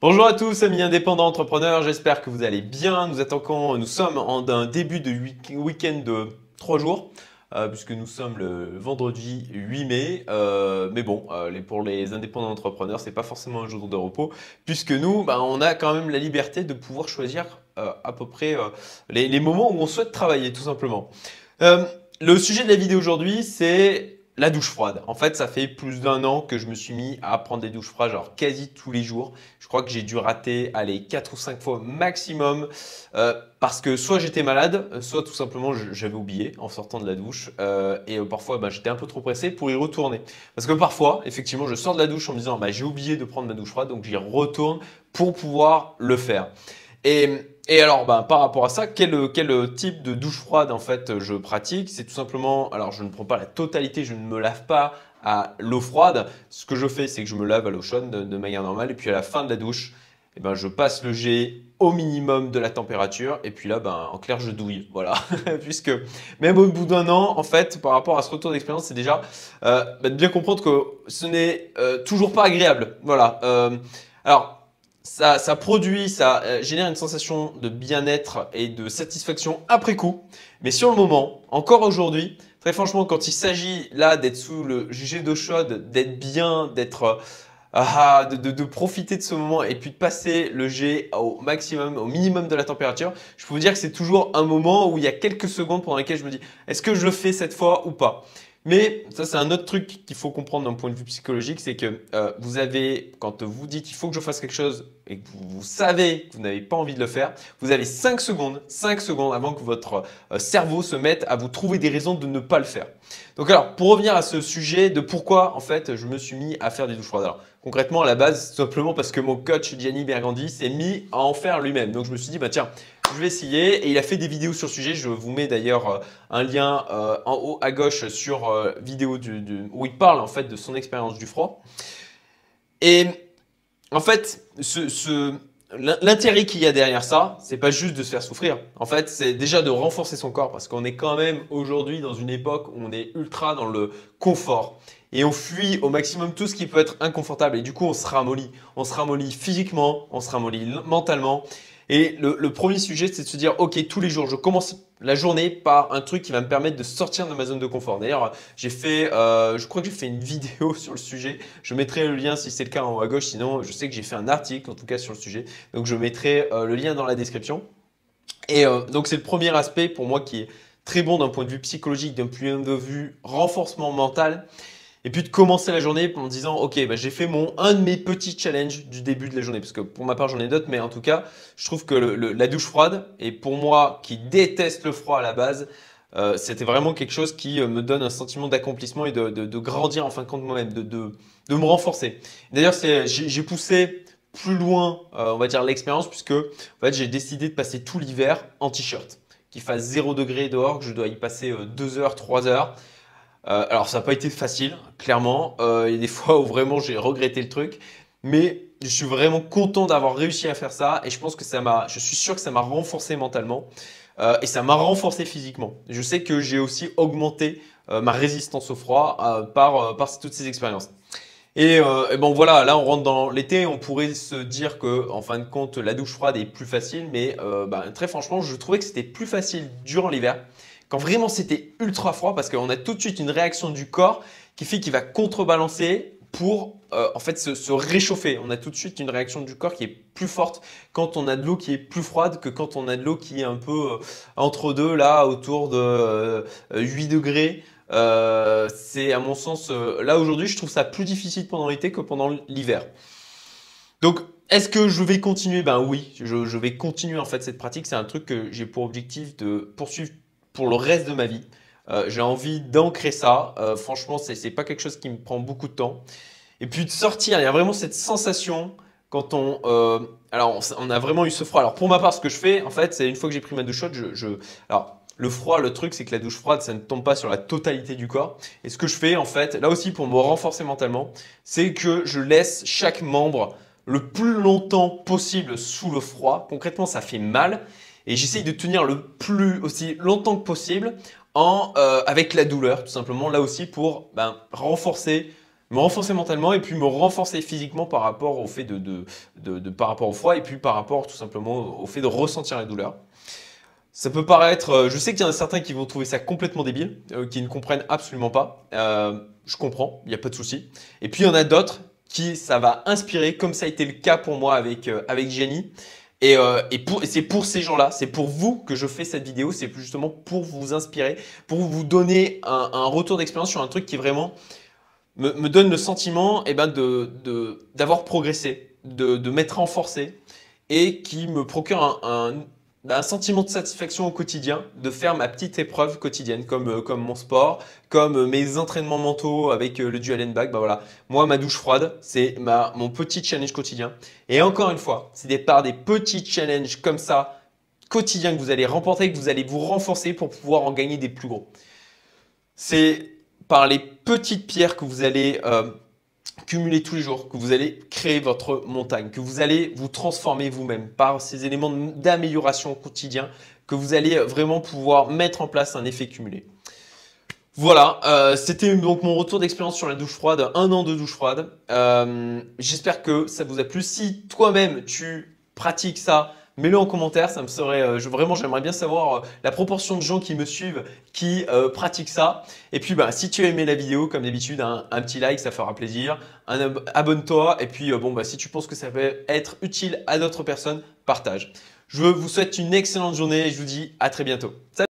Bonjour à tous, amis indépendants entrepreneurs, j'espère que vous allez bien. Nous sommes en un début de week-end de 3 jours, puisque nous sommes le vendredi 8 mai. Mais bon, pour les indépendants entrepreneurs, c'est pas forcément un jour de repos, puisque nous, on a quand même la liberté de pouvoir choisir à peu près les moments où on souhaite travailler, tout simplement. Euh, le sujet de la vidéo aujourd'hui, c'est la douche froide. En fait, ça fait plus d'un an que je me suis mis à prendre des douches froides, genre quasi tous les jours. Je crois que j'ai dû rater, allez, 4 ou 5 fois maximum, parce que soit j'étais malade, soit tout simplement j'avais oublié en sortant de la douche, et parfois j'étais un peu trop pressé pour y retourner. Parce que parfois, effectivement, je sors de la douche en me disant, j'ai oublié de prendre ma douche froide, donc j'y retourne pour pouvoir le faire. Et alors, par rapport à ça, quel type de douche froide en fait je pratique? C'est tout simplement, alors je ne prends pas la totalité, je ne me lave pas à l'eau froide. Ce que je fais, c'est que je me lave à l'eau chaude de manière normale, et puis à la fin de la douche, je passe le jet au minimum de la température, et puis là, en clair, je douille, voilà. Puisque même au bout d'un an, en fait, par rapport à ce retour d'expérience, c'est déjà de bien comprendre que ce n'est toujours pas agréable, voilà. Alors. Ça produit, ça génère une sensation de bien-être et de satisfaction après coup. Mais sur le moment, encore aujourd'hui, très franchement, quand il s'agit là d'être sous le jet d'eau chaude, d'être bien, de profiter de ce moment et puis de passer le jet au maximum, au minimum de la température, je peux vous dire que c'est toujours un moment où il y a quelques secondes pendant lesquelles je me dis, est-ce que je le fais cette fois ou pas? Mais ça, c'est un autre truc qu'il faut comprendre d'un point de vue psychologique, c'est que vous avez, quand vous dites il faut que je fasse quelque chose et que vous savez que vous n'avez pas envie de le faire, vous avez 5 secondes avant que votre cerveau se mette à vous trouver des raisons de ne pas le faire. Donc alors, pour revenir à ce sujet de pourquoi en fait je me suis mis à faire des douches froides. Alors, concrètement, à la base, c'est tout simplement parce que mon coach Gianni Bergandi s'est mis à en faire lui-même. Donc je me suis dit, tiens, je vais essayer. Et il a fait des vidéos sur le sujet. Je vous mets d'ailleurs un lien en haut à gauche sur vidéo où il parle en fait de son expérience du froid. Et en fait, l'intérêt qu'il y a derrière ça, c'est pas juste de se faire souffrir. En fait, c'est déjà de renforcer son corps parce qu'on est quand même aujourd'hui dans une époque où on est ultra dans le confort. Et on fuit au maximum tout ce qui peut être inconfortable. Et du coup, on se ramollit. On se ramollit physiquement, on se ramollit mentalement. Et le premier sujet, c'est de se dire, OK, tous les jours, je commence la journée par un truc qui va me permettre de sortir de ma zone de confort. D'ailleurs, je crois que j'ai fait une vidéo sur le sujet. Je mettrai le lien si c'est le cas en haut à gauche. Sinon, je sais que j'ai fait un article en tout cas sur le sujet. Donc, je mettrai le lien dans la description. Et donc, c'est le premier aspect pour moi qui est très bon d'un point de vue psychologique, d'un point de vue renforcement mental. Et puis de commencer la journée en me disant, OK, j'ai fait un de mes petits challenges du début de la journée. Parce que pour ma part, j'en ai d'autres, mais en tout cas, je trouve que la douche froide, et pour moi qui déteste le froid à la base, c'était vraiment quelque chose qui me donne un sentiment d'accomplissement et de grandir en fin de compte moi-même, de me renforcer. D'ailleurs, j'ai poussé plus loin, on va dire, l'expérience, puisque en fait, j'ai décidé de passer tout l'hiver en t-shirt. Qu'il fasse 0 degré dehors, que je dois y passer 2 heures, 3 heures. Alors ça n'a pas été facile, clairement. Il y a des fois où vraiment j'ai regretté le truc, mais je suis vraiment content d'avoir réussi à faire ça et je pense que je suis sûr que ça m'a renforcé mentalement et ça m'a renforcé physiquement. Je sais que j'ai aussi augmenté ma résistance au froid par toutes ces expériences. Et bon voilà, là on rentre dans l'été, on pourrait se dire que en fin de compte la douche froide est plus facile, mais très franchement je trouvais que c'était plus facile durant l'hiver. Quand vraiment c'était ultra froid, parce qu'on a tout de suite une réaction du corps qui fait qu'il va contrebalancer pour en fait se réchauffer. On a tout de suite une réaction du corps qui est plus forte quand on a de l'eau qui est plus froide que quand on a de l'eau qui est un peu entre deux, là autour de 8 degrés. C'est à mon sens, là aujourd'hui, je trouve ça plus difficile pendant l'été que pendant l'hiver. Donc, est-ce que je vais continuer? Ben oui, je vais continuer en fait cette pratique. C'est un truc que j'ai pour objectif de poursuivre pour le reste de ma vie. J'ai envie d'ancrer ça. Franchement, c'est pas quelque chose qui me prend beaucoup de temps. Et puis de sortir, il y a vraiment cette sensation quand on a vraiment eu ce froid. Alors pour ma part, ce que je fais, en fait, c'est une fois que j'ai pris ma douche chaude, alors le froid, le truc, c'est que la douche froide, ça ne tombe pas sur la totalité du corps. Et ce que je fais, en fait, là aussi pour me renforcer mentalement, c'est que je laisse chaque membre le plus longtemps possible sous le froid. Concrètement, ça fait mal. Et j'essaye de tenir le plus aussi longtemps que possible avec la douleur, tout simplement, là aussi pour renforcer me renforcer mentalement et puis me renforcer physiquement par rapport au fait par rapport au froid et puis par rapport tout simplement au fait de ressentir la douleur. Ça peut paraître, je sais qu'il y en a certains qui vont trouver ça complètement débile, qui ne comprennent absolument pas. Je comprends, il n'y a pas de souci. Et puis il y en a d'autres qui ça va inspirer, comme ça a été le cas pour moi avec Jenny. Et c'est pour ces gens-là, c'est pour vous que je fais cette vidéo, c'est justement pour vous inspirer, pour vous donner un retour d'expérience sur un truc qui vraiment me donne le sentiment d'avoir progressé, de m'être renforcé et qui me procure un sentiment de satisfaction au quotidien, de faire ma petite épreuve quotidienne, comme mon sport, comme mes entraînements mentaux avec le dual and back. Bah voilà, moi, ma douche froide, c'est mon petit challenge quotidien. Et encore une fois, c'est par des petits challenges comme ça, quotidiens, que vous allez remporter, que vous allez vous renforcer pour pouvoir en gagner des plus gros. C'est par les petites pierres que vous allez cumuler tous les jours, que vous allez créer votre montagne, que vous allez vous transformer vous-même par ces éléments d'amélioration au quotidien, que vous allez vraiment pouvoir mettre en place un effet cumulé. Voilà, c'était donc mon retour d'expérience sur la douche froide, 1 an de douche froide. J'espère que ça vous a plu. Si toi-même tu pratiques ça, mets-le en commentaire, ça me serait vraiment j'aimerais bien savoir la proportion de gens qui me suivent qui pratiquent ça. Et puis bah si tu as aimé la vidéo comme d'habitude un petit like ça fera plaisir, abonne-toi et puis si tu penses que ça peut être utile à d'autres personnes, partage. Je vous souhaite une excellente journée et je vous dis à très bientôt. Salut.